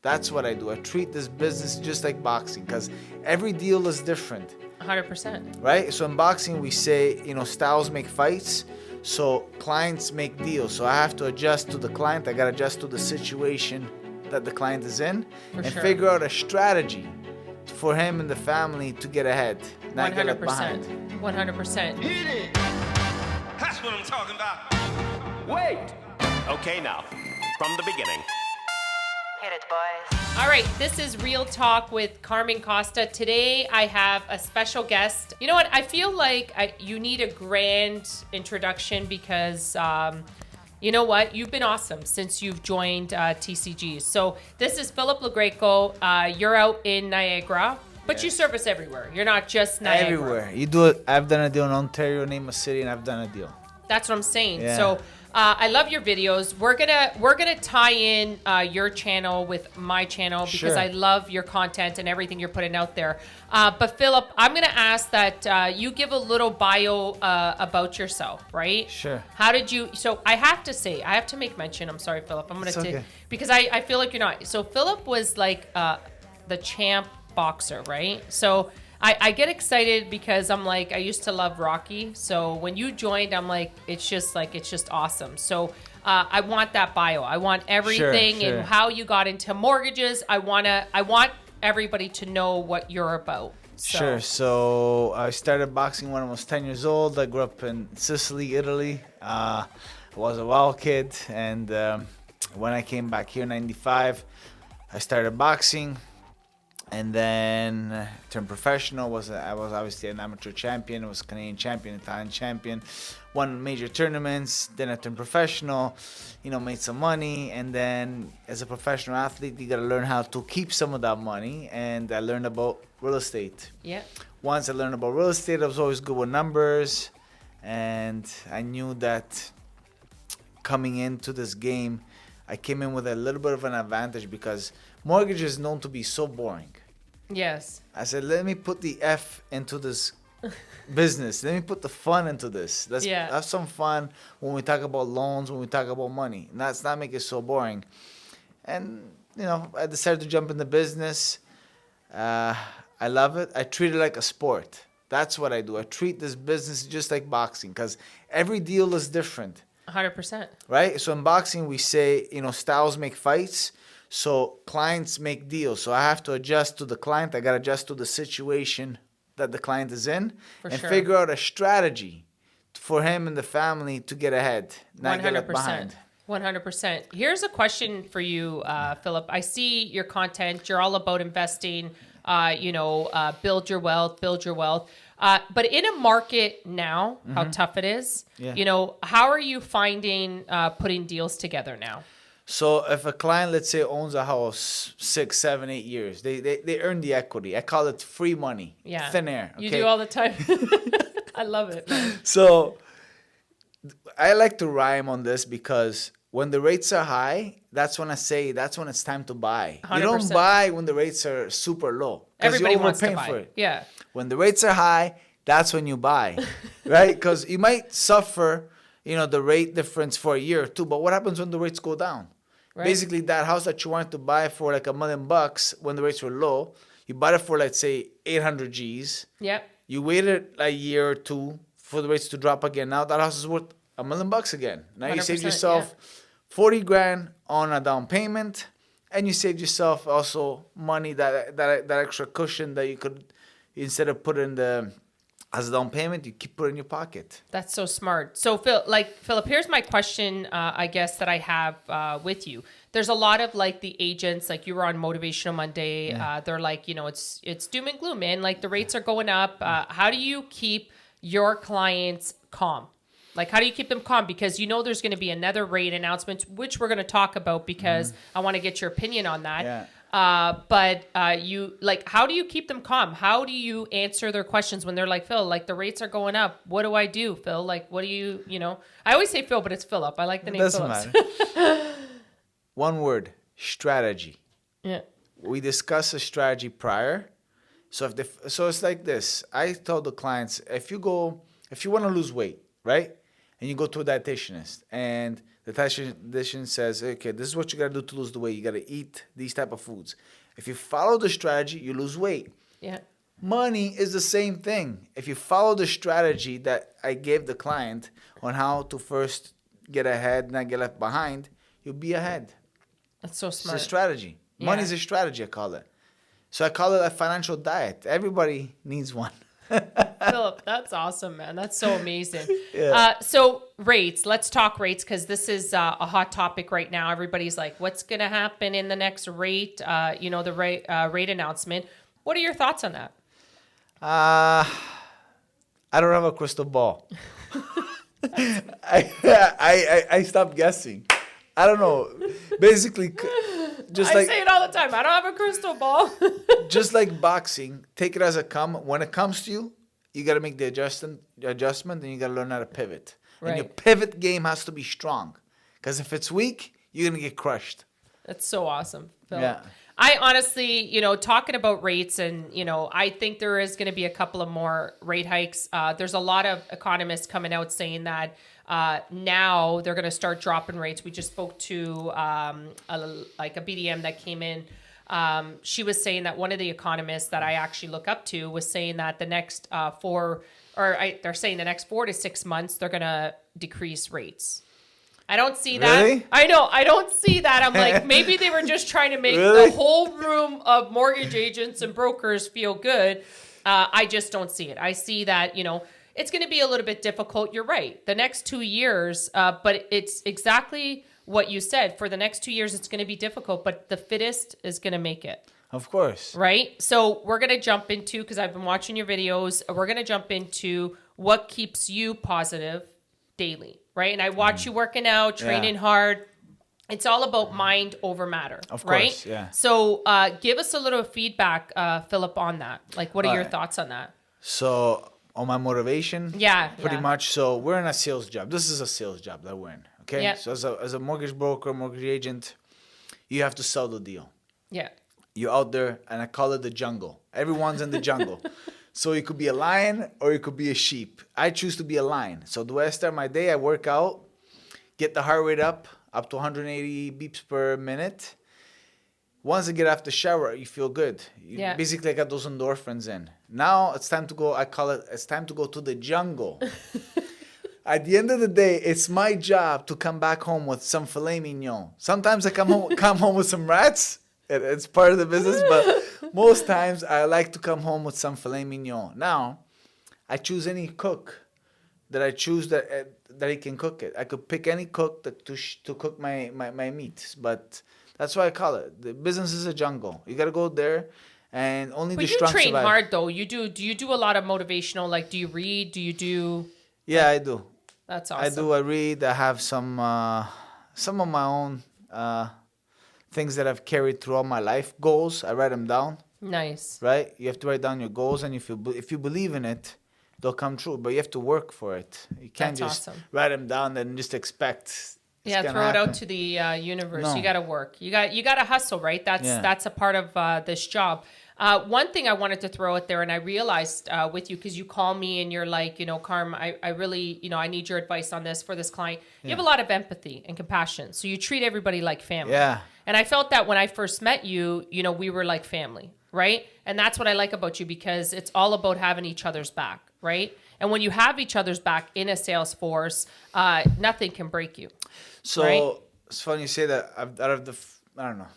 That's what I do. I treat this business just like boxing because every deal is different. 100%. Right? So in boxing, we say, styles make fights. So clients make deals. So I have to adjust to the client. I got to adjust to the situation that the client is in figure out a strategy for him and the family to get ahead. Not 100%. get left behind. 100%. Hit it. That's what I'm talking about. Wait. Okay, now, from the beginning. Hit it, boys. All right, this is Real Talk with Carmen Costa. Today, I have a special guest. You know what? I feel like you need a grand introduction because, you know what? You've been awesome since you've joined TCG. So this is Philip Lo Greco. You're out in Niagara, but you service everywhere. You're not just Niagara. Everywhere. You do it. I've done a deal in Ontario, name a city, and I've done a deal. That's what I'm saying. Yeah. So I love your videos. We're gonna tie in your channel with my channel because Sure. I love your content and everything you're putting out there. But Philip, I'm gonna ask that you give a little bio about yourself, right? Sure. How did you? So I have to make mention. I'm sorry, Philip. I'm gonna It's okay. because I feel like you're not. So Philip was like the champ boxer, right? So. I get excited because I'm like, I used to love Rocky. So when you joined, I'm like, it's just awesome. So I want that bio. I want everything Sure. and how you got into mortgages. I want everybody to know what you're about. So. Sure. So I started boxing when I was 10 years old. I grew up in Sicily, Italy. I was a wild kid. And when I came back here in 95, I started boxing. And then turned professional. I was obviously an amateur champion. I was Canadian champion, Italian champion. Won major tournaments. Then I turned professional. Made some money. And then as a professional athlete, you got to learn how to keep some of that money. And I learned about real estate. Yeah. Once I learned about real estate, I was always good with numbers. And I knew that coming into this game, I came in with a little bit of an advantage because mortgage is known to be so boring. Yes. I said, let me put the F into this business. Let me put the fun into this. Let's have some fun when we talk about loans, when we talk about money. And let's not make it so boring. And, I decided to jump in the business. I love it. I treat it like a sport. That's what I do. I treat this business just like boxing because every deal is different. 100%. Right? So in boxing, we say, styles make fights. So clients make deals. So I have to adjust to the client. I got to adjust to the situation that the client is in figure out a strategy for him and the family to get ahead, not get left behind. 100%. Here's a question for you, Philip. I see your content. You're all about investing, build your wealth. But in a market now, how tough it is, how are you finding putting deals together now? So if a client, let's say, owns a house 6, 7, 8 years, they earn the equity. I call it free money, thin air. Okay? You do all the time. I love it, man. So I like to rhyme on this because when the rates are high, that's when it's time to buy. 100%. You don't buy when the rates are super low. Everybody wants to overpaying buy. for it. Yeah. When the rates are high, that's when you buy, right? Because you might suffer, the rate difference for a year or two. But what happens when the rates go down? Right. Basically, that house that you wanted to buy for like $1 million when the rates were low, you bought it for, let's say, 800 G's. Yep. You waited a year or two for the rates to drop again. Now that house is worth $1 million again. Now you saved yourself 40 grand on a down payment, and you saved yourself also money, that extra cushion that you could, instead of put in as a down payment, you keep it in your pocket. That's so smart. So Philip, here's my question, I guess, that I have with you. There's a lot of the agents, like you were on Motivational Monday. Yeah. They're like, it's doom and gloom, man. Like the rates are going up. How do you keep your clients calm? Like, how do you keep them calm? Because there's going to be another rate announcement, which we're going to talk about because I want to get your opinion on that. Yeah. But how do you keep them calm? How do you answer their questions when they're like, Phil, the rates are going up. What do I do, Phil? What do you, I always say Phil, but it's Philip. I like the name Philip. Doesn't matter. One word, strategy. Yeah. We discuss a strategy prior. So it's like this. I tell the clients, if you want to lose weight, right? And you go to a dietitianist and The dietitian says, okay, this is what you got to do to lose the weight. You got to eat these type of foods. If you follow the strategy, you lose weight. Yeah. Money is the same thing. If you follow the strategy that I gave the client on how to first get ahead, not get left behind, you'll be ahead. That's so smart. It's a strategy. Money is a strategy, I call it. So I call it a financial diet. Everybody needs one. Philip, that's awesome, man. That's so amazing. Yeah. So rates, let's talk rates because this is a hot topic right now. Everybody's like, what's going to happen in the next rate, the rate announcement. What are your thoughts on that? I don't have a crystal ball. I stopped guessing. I don't know. Basically, I say it all the time. I don't have a crystal ball. just like boxing, take it as it come. When it comes to you, you got to make the adjustment, and you got to learn how to pivot. Right. And your pivot game has to be strong, because if it's weak, you're gonna get crushed. That's so awesome, Phil. Yeah. I honestly, talking about rates and, I think there is going to be a couple of more rate hikes. There's a lot of economists coming out saying that now they're going to start dropping rates. We just spoke to a BDM that came in. She was saying that one of the economists that I actually look up to was saying that the next they're saying the next 4 to 6 months, they're going to decrease rates. I don't see that. Really? I know. I don't see that. I'm like, maybe they were just trying to make Really? the whole room of mortgage agents and brokers feel good. I just don't see it. I see that, it's going to be a little bit difficult. You're right. The next 2 years, but it's exactly what you said. For the next 2 years, it's going to be difficult, but the fittest is going to make it. Of course. Right? So we're going to jump into, because I've been watching your videos, we're going to jump into what keeps you positive daily. Right? And I watch you working out, training hard. It's all about mind over matter. Of course, right? yeah. So give us a little feedback, Philip, on that. Like, what are your thoughts on that? So on my motivation, pretty much. So we're in a sales job. This is a sales job that we're in. Okay. Yeah. So as a mortgage broker, mortgage agent, you have to sell the deal. Yeah. You're out there, and I call it the jungle. Everyone's in the jungle. So you could be a lion or you could be a sheep. I choose to be a lion. So the way I start my day, I work out, get the heart rate up to 180 beeps per minute. Once I get off the shower, you feel good. Basically, I got those endorphins in. Now it's time to go. It's time to go to the jungle. At the end of the day, it's my job to come back home with some filet mignon. Sometimes I come home with some rats. It's part of the business, but most times I like to come home with some filet mignon. Now, I choose any cook that I choose that he can cook it. I could pick any cook to cook my meat, but that's why I call it. The business is a jungle. You got to go there, and only the strong survive. But you train hard, though. Do you do a lot of motivational? Like, do you read? Do you do? Yeah, I do. That's awesome. I do. I read. I have some of my own things that I've carried through all my life. Goals, I write them down. Nice. Right? You have to write down your goals, and if you believe in it, they'll come true. But you have to work for it. You can't just write them down and just expect. Yeah, throw it out to the universe. No. You got to work. You got to hustle, right? That's a part of this job. One thing I wanted to throw out there, and I realized with you, because you call me and you're like, Carm, I really, I need your advice on this for this client. You have a lot of empathy and compassion. So you treat everybody like family. Yeah. And I felt that when I first met you, we were like family, right? And that's what I like about you, because it's all about having each other's back, right? And when you have each other's back in a sales force, nothing can break you. So right? It's funny you say that. I don't know.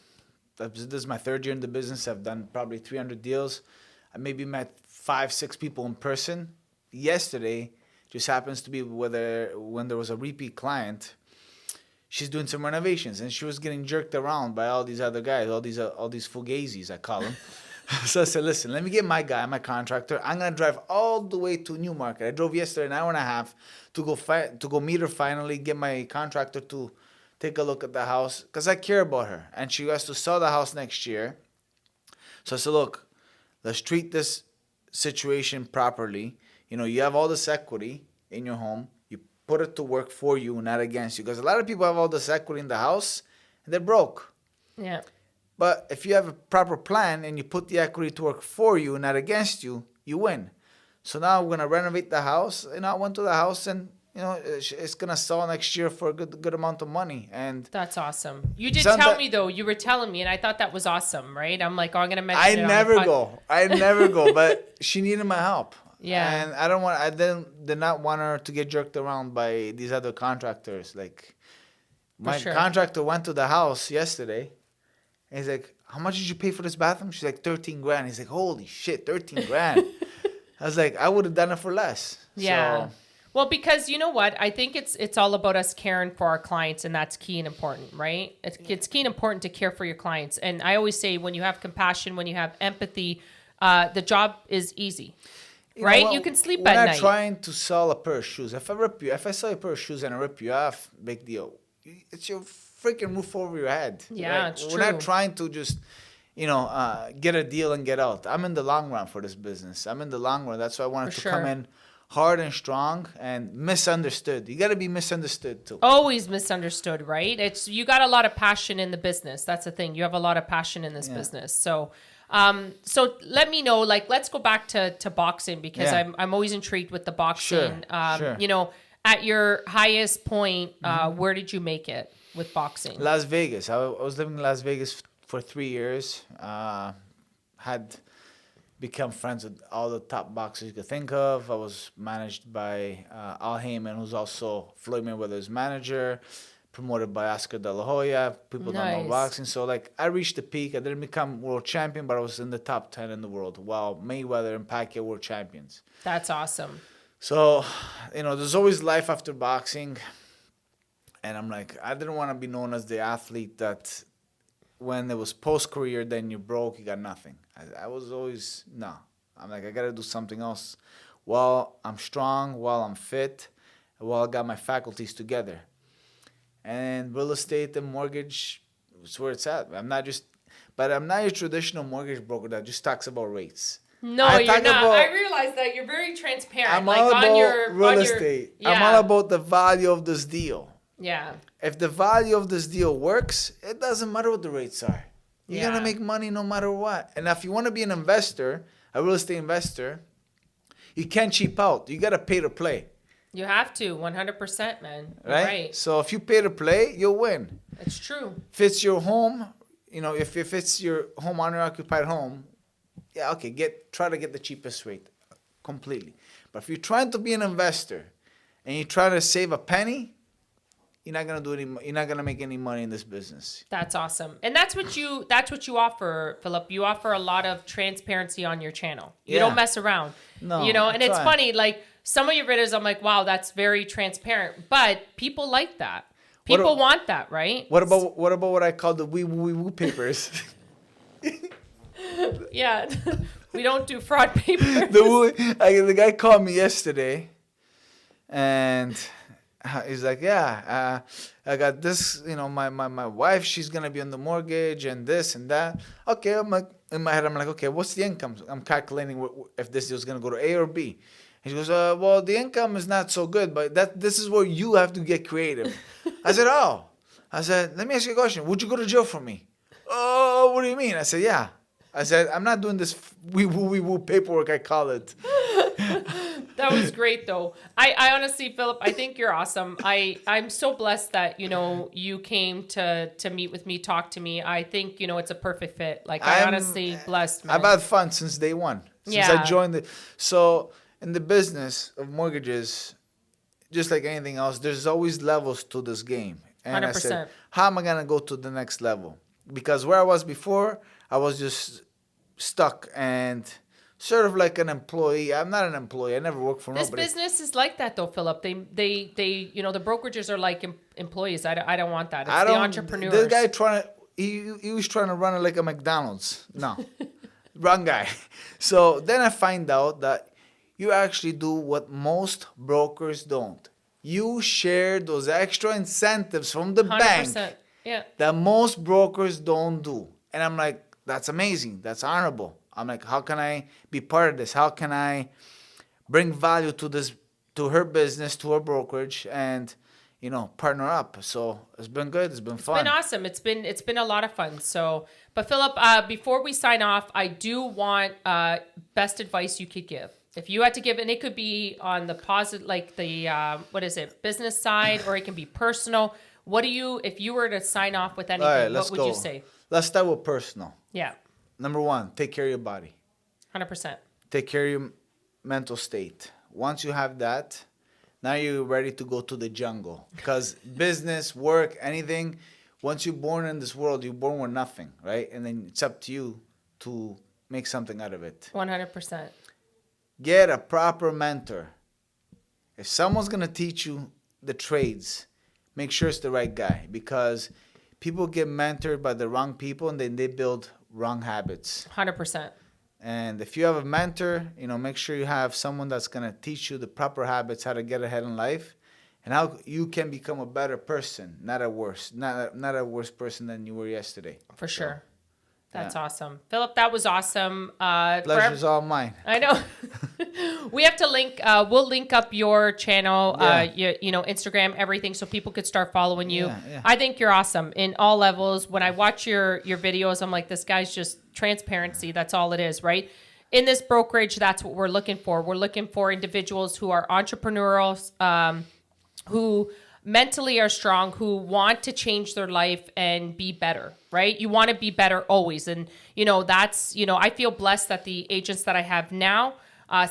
This is my third year in the business. I've done probably 300 deals. I maybe met 5-6 people in person. Yesterday just happens to be when there was a repeat client. She's doing some renovations, and she was getting jerked around by all these other guys, all these fugazis, I call them. So I said, listen, let me get my guy, my contractor. I'm going to drive all the way to Newmarket. I drove yesterday an hour and a half to go meet her finally, get my contractor to take a look at the house, because I care about her. And she has to sell the house next year. So I said, look, let's treat this situation properly. You have all this equity in your home. You put it to work for you, not against you. Because a lot of people have all this equity in the house, and they're broke. Yeah. But if you have a proper plan and you put the equity to work for you, not against you, you win. So now we're going to renovate the house. I went to the house, and it's gonna sell next year for a good amount of money. And That's awesome. You did tell me though. You were telling me, and I thought that was awesome, right? I'm like, oh, I'm gonna mention it. I never go, but she needed my help. Yeah. And I did not want her to get jerked around by these other contractors. Like, my contractor went to the house yesterday, and he's like, how much did you pay for this bathroom? She's like, 13 grand. He's like, holy shit, 13 grand. I was like, I would have done it for less. Yeah. So, well, because you know what? I think it's all about us caring for our clients, and that's key and important, right? It's key and important to care for your clients. And I always say, when you have compassion, when you have empathy, the job is easy, right? You can sleep at night. We're not trying to sell a pair of shoes. If I sell a pair of shoes and I rip you off, big deal. It's your freaking roof over your head. Yeah, right? it's We're true. not trying to just, get a deal and get out. I'm in the long run for this business. I'm in the long run. That's why I wanted to come in hard and strong and misunderstood. You got to be misunderstood too. Always misunderstood, right? You got a lot of passion in the business. That's the thing. You have a lot of passion in this business. So, so let me know. Like, let's go back to boxing, because I'm always intrigued with the boxing. Sure. At your highest point, where did you make it with boxing? Las Vegas. I was living in Las Vegas for 3 years. Had become friends with all the top boxers you could think of. I was managed by Al Heyman, who's also Floyd Mayweather's manager, promoted by Oscar De La Hoya. People don't know boxing. So, like, I reached the peak. I didn't become world champion, but I was in the top 10 in the world, while Mayweather and Pacquiao were champions. That's awesome. So, there's always life after boxing. And I'm like, I didn't want to be known as the athlete that when it was post-career, then you broke, you got nothing. I was always, no. I'm like, I got to do something else while I'm strong, while I'm fit, while I got my faculties together. And real estate and mortgage is where it's at. I'm not your traditional mortgage broker that just talks about rates. No, you're not. I realize that you're very transparent. I'm all about real estate. Yeah. I'm all about the value of this deal. Yeah. If the value of this deal works, it doesn't matter what the rates are. You're going to make money no matter what. And if you want to be an investor, a real estate investor, you can't cheap out. You got to pay to play. You have to, 100%, man. Right? So if you pay to play, you'll win. It's true. If it's your home, if it's your home, owner-occupied home, yeah, okay, try to get the cheapest rate completely. But if you're trying to be an investor and you're trying to save a penny, you're not gonna make any money in this business. That's awesome. And that's what you offer, Philip. You offer a lot of transparency on your channel. You don't mess around. No. And it's funny, like, some of your videos, I'm like, wow, that's very transparent. But people like that. People want that, right? What about what I call the wee woo papers? Yeah. We don't do fraud papers. The guy called me yesterday, and he's like, I got this, my wife, she's going to be on the mortgage and this and that. Okay, I'm like, in my head, I'm like, okay, what's the income? I'm calculating if this is going to go to A or B. He goes, well, the income is not so good, but this is where you have to get creative. I said, let me ask you a question. Would you go to jail for me? Oh, what do you mean? I said, yeah. I said, I'm not doing this wee-woo paperwork, I call it. That was great, though. I honestly, Philip, I think you're awesome. I'm so blessed that, you came to meet with me, talk to me. I think, it's a perfect fit. Like, I'm honestly blessed, man. I've had fun since day one. Since I joined So, in the business of mortgages, just like anything else, there's always levels to this game. And 100%. I said, how am I going to go to the next level? Because where I was before, I was just stuck and sort of like an employee. I'm not an employee. I never worked for nobody. This business is like that, though, Philip. They the brokerages are like employees. I don't want that. It's the entrepreneurs. The guy he was trying to run it like a McDonald's. No, wrong guy. So then I find out that you actually do what most brokers don't. You share those extra incentives from the 100%. bank that most brokers don't do. And I'm like, that's amazing. That's honorable. I'm like, how can I be part of this? How can I bring value to her business, to her brokerage, and partner up? So it's been good. It's been fun. It's been awesome. It's been a lot of fun. So, but Philip, before we sign off, I do want best advice you could give. If you had to give, and it could be on the positive, like the, business side, or it can be personal. What do you, if you were to sign off with anything, All right, what would you say? Let's start with personal. Yeah. Number one, take care of your body. 100%. Take care of your mental state. Once you have that, now you're ready to go to the jungle. Because business, work, anything, once you're born in this world, you're born with nothing, right? And then it's up to you to make something out of it. 100%. Get a proper mentor. If someone's going to teach you the trades, make sure it's the right guy. Because people get mentored by the wrong people and then they build wrong habits. 100%. And if you have a mentor, make sure you have someone that's going to teach you the proper habits, how to get ahead in life, and how you can become a better person, not a worse person than you were yesterday. For sure. That's awesome. Philip, that was awesome. Pleasure's all mine. I know. We have to link, we'll link up your channel, Instagram, everything, so people could start following you. Yeah. I think you're awesome in all levels. When I watch your videos, I'm like, this guy's just transparency. That's all it is, right? In this brokerage, that's what we're looking for. We're looking for individuals who are entrepreneurial, who mentally are strong, who want to change their life and be better, right? You want to be better always. And, that's, I feel blessed that the agents that I have now,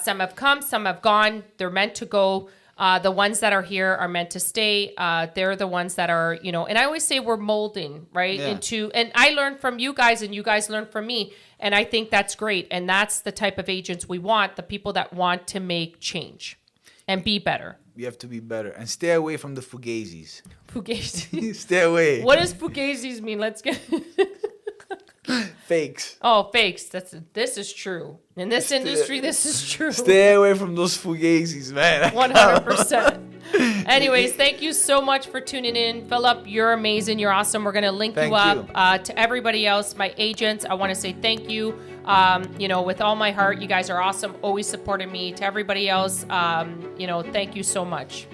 some have come, some have gone. They're meant to go. The ones that are here are meant to stay. They're the ones that are, and I always say we're molding, right? Yeah. And I learned from you guys and you guys learned from me. And I think that's great. And that's the type of agents we want, the people that want to make change and be better. You have to be better. And stay away from the fugazis. Fugazi. Stay away. What does fugazis mean? Let's get... Fakes. Oh, fakes. This is true. In this industry, this is true. Stay away from those fugazis, man. 100%. Anyways, thank you so much for tuning in. Philip, you're amazing. You're awesome. We're going to link you up. To everybody else, my agents, I want to say thank you. With all my heart, you guys are awesome. Always supporting me. To everybody else, thank you so much.